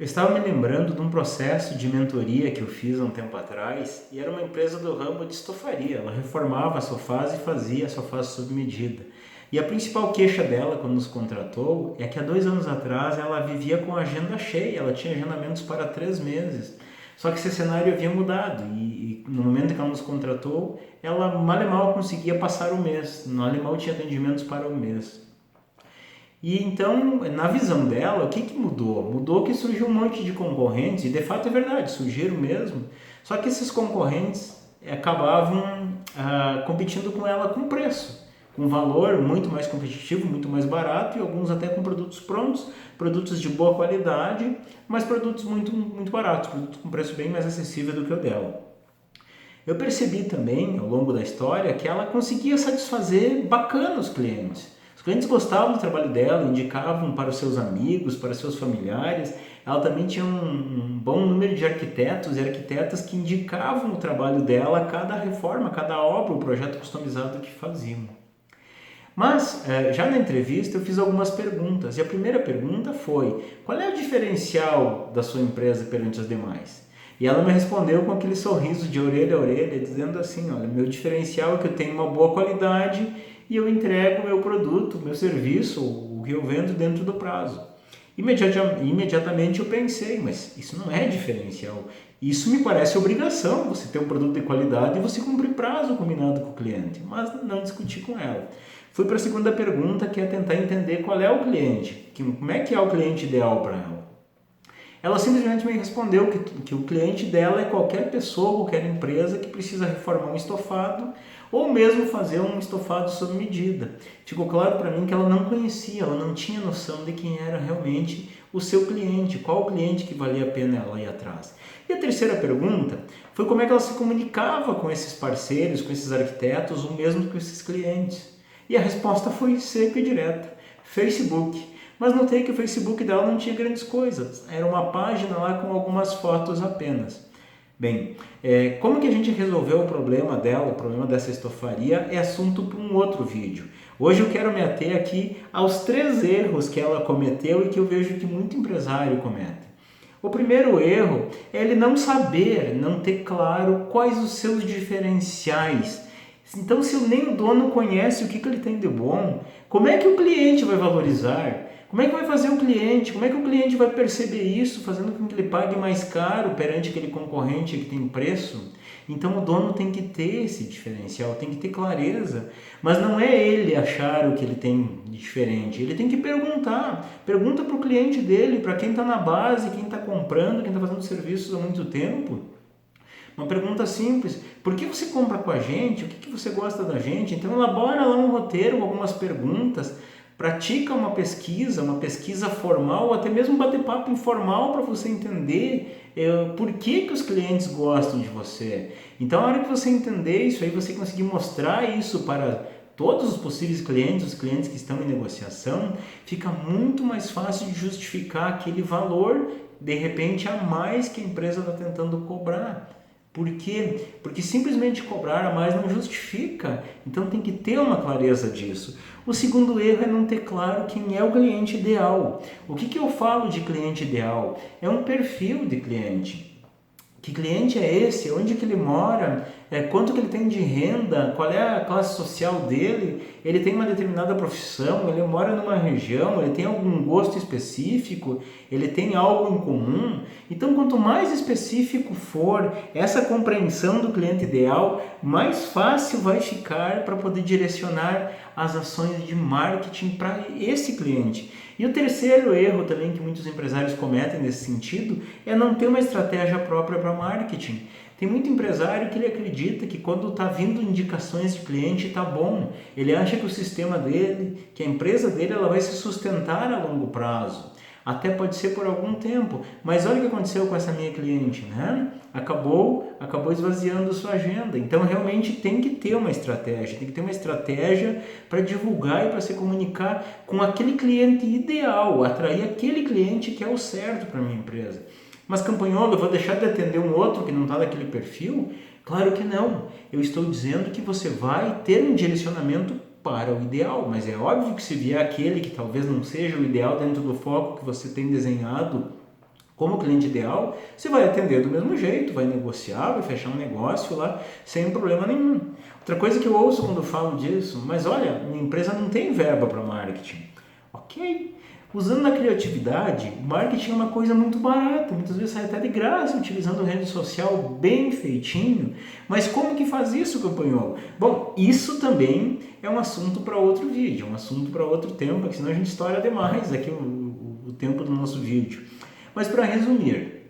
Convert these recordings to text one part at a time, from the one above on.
Eu estava me lembrando de um processo de mentoria que eu fiz há um tempo atrás e era uma empresa do ramo de estofaria. Ela reformava sofás e fazia sofás sob medida. E a principal queixa dela quando nos contratou é que há 2 anos atrás ela vivia com a agenda cheia, ela tinha agendamentos para 3 meses. Só que esse cenário havia mudado e no momento que ela nos contratou, ela mal e mal conseguia passar o mês, mal e mal tinha atendimentos para o mês. E então, na visão dela, o que, que mudou? Mudou que surgiu um monte de concorrentes, e de fato é verdade, surgiram mesmo, só que esses concorrentes acabavam competindo com ela com preço, com valor muito mais competitivo, muito mais barato, e alguns até com produtos prontos, produtos de boa qualidade, mas produtos muito baratos, produtos com preço bem mais acessível do que o dela. Eu percebi também, ao longo da história, que ela conseguia satisfazer bacana os clientes. Os clientes gostavam do trabalho dela, indicavam para os seus amigos, para os seus familiares. Ela também tinha um bom número de arquitetos e arquitetas que indicavam o trabalho dela a cada reforma, a cada obra, o projeto customizado que faziam. Mas, já na entrevista, eu fiz algumas perguntas. E a primeira pergunta foi: qual é o diferencial da sua empresa perante as demais? E ela me respondeu com aquele sorriso de orelha a orelha, dizendo assim: olha, meu diferencial é que eu tenho uma boa qualidade e eu entrego o meu produto, o meu serviço, o que eu vendo dentro do prazo. Imediatamente eu pensei, mas isso não é diferencial. Isso me parece obrigação, você ter um produto de qualidade e você cumprir prazo combinado com o cliente, mas não discuti com ela. Fui para a segunda pergunta, que é tentar entender qual é o cliente, como é que é o cliente ideal para ela. Ela simplesmente me respondeu que o cliente dela é qualquer pessoa, qualquer empresa que precisa reformar um estofado ou mesmo fazer um estofado sob medida. Ficou claro para mim que ela não conhecia, ela não tinha noção de quem era realmente o seu cliente, qual o cliente que valia a pena ela ir atrás. E a terceira pergunta foi como é que ela se comunicava com esses parceiros, com esses arquitetos ou mesmo com esses clientes. E a resposta foi seca e direta: Facebook. Mas notei que o Facebook dela não tinha grandes coisas, era uma página lá com algumas fotos apenas. Bem, como que a gente resolveu o problema dela, o problema dessa estofaria, é assunto para um outro vídeo. Hoje eu quero me ater aqui aos 3 erros que ela cometeu e que eu vejo que muito empresário comete. O primeiro erro é ele não saber, não ter claro quais os seus diferenciais. Então, se nem o dono conhece o que ele tem de bom, como é que o cliente vai valorizar? Como é que vai fazer o cliente? Como é que o cliente vai perceber isso, fazendo com que ele pague mais caro perante aquele concorrente que tem preço? Então, o dono tem que ter esse diferencial, tem que ter clareza. Mas não é ele achar o que ele tem de diferente. Ele tem que perguntar. Pergunta para o cliente dele, para quem está na base, quem está comprando, quem está fazendo serviços há muito tempo. Uma pergunta simples: por que você compra com a gente? O que você gosta da gente? Então elabora lá um roteiro com algumas perguntas, pratica uma pesquisa formal, ou até mesmo um bate-papo informal para você entender por que os clientes gostam de você. Então, a hora que você entender isso aí, você conseguir mostrar isso para todos os possíveis clientes, os clientes que estão em negociação, fica muito mais fácil de justificar aquele valor, de repente, a mais que a empresa está tentando cobrar. Por quê? Porque simplesmente cobrar a mais não justifica, então tem que ter uma clareza disso. O segundo erro é não ter claro quem é o cliente ideal. O que eu falo de cliente ideal? É um perfil de cliente. Que cliente é esse? Onde que ele mora? Quanto que ele tem de renda? Qual é a classe social dele? Ele tem uma determinada profissão? Ele mora numa região? Ele tem algum gosto específico? Ele tem algo em comum? Então, quanto mais específico for essa compreensão do cliente ideal, mais fácil vai ficar para poder direcionar as ações de marketing para esse cliente. E o terceiro erro também que muitos empresários cometem nesse sentido é não ter uma estratégia própria para marketing. Tem muito empresário que ele acredita que quando está vindo indicações de cliente está bom. Ele acha que o sistema dele, que a empresa dele, ela vai se sustentar a longo prazo. Até pode ser por algum tempo, mas olha o que aconteceu com essa minha cliente, né? Acabou esvaziando sua agenda. Então realmente tem que ter uma estratégia para divulgar e para se comunicar com aquele cliente ideal, atrair aquele cliente que é o certo para a minha empresa. Mas Campanholo, eu vou deixar de atender um outro que não está naquele perfil? Claro que não. Eu estou dizendo que você vai ter um direcionamento para o ideal, mas é óbvio que se vier aquele que talvez não seja o ideal dentro do foco que você tem desenhado como cliente ideal, você vai atender do mesmo jeito, vai negociar, vai fechar um negócio lá sem problema nenhum. Outra coisa que eu ouço quando falo disso, mas olha, minha empresa não tem verba para marketing. Ok, usando a criatividade, marketing é uma coisa muito barata, muitas vezes sai até de graça, utilizando rede social bem feitinho, mas como que faz isso, campanholo? Bom, isso também é um assunto para outro vídeo, um assunto para outro tempo, porque senão a gente estoura demais aqui o tempo do nosso vídeo. Mas para resumir,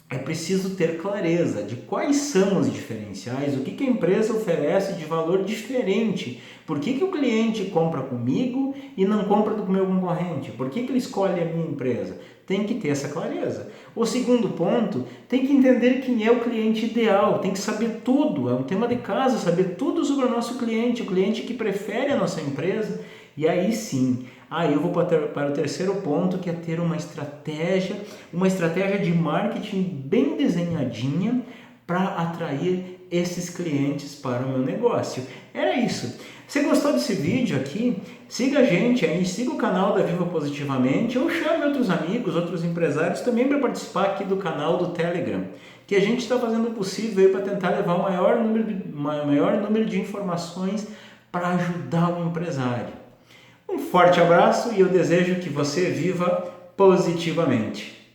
é preciso ter clareza de quais são os diferenciais, o que a empresa oferece de valor diferente, por que o cliente compra comigo e não compra do meu concorrente, por que ele escolhe a minha empresa. Tem que ter essa clareza. O segundo ponto, tem que entender quem é o cliente ideal, tem que saber tudo, é um tema de casa, saber tudo sobre o nosso cliente, o cliente que prefere a nossa empresa. E aí sim, eu vou para o terceiro ponto, que é ter uma estratégia de marketing bem desenhadinha para atrair esses clientes para o meu negócio. Era isso. Você gostou desse vídeo aqui? Siga a gente aí, siga o canal da Viva Positivamente ou chame outros amigos, outros empresários também para participar aqui do canal do Telegram, que a gente está fazendo o possível para tentar levar o maior número de informações para ajudar o empresário. Um forte abraço e eu desejo que você viva positivamente.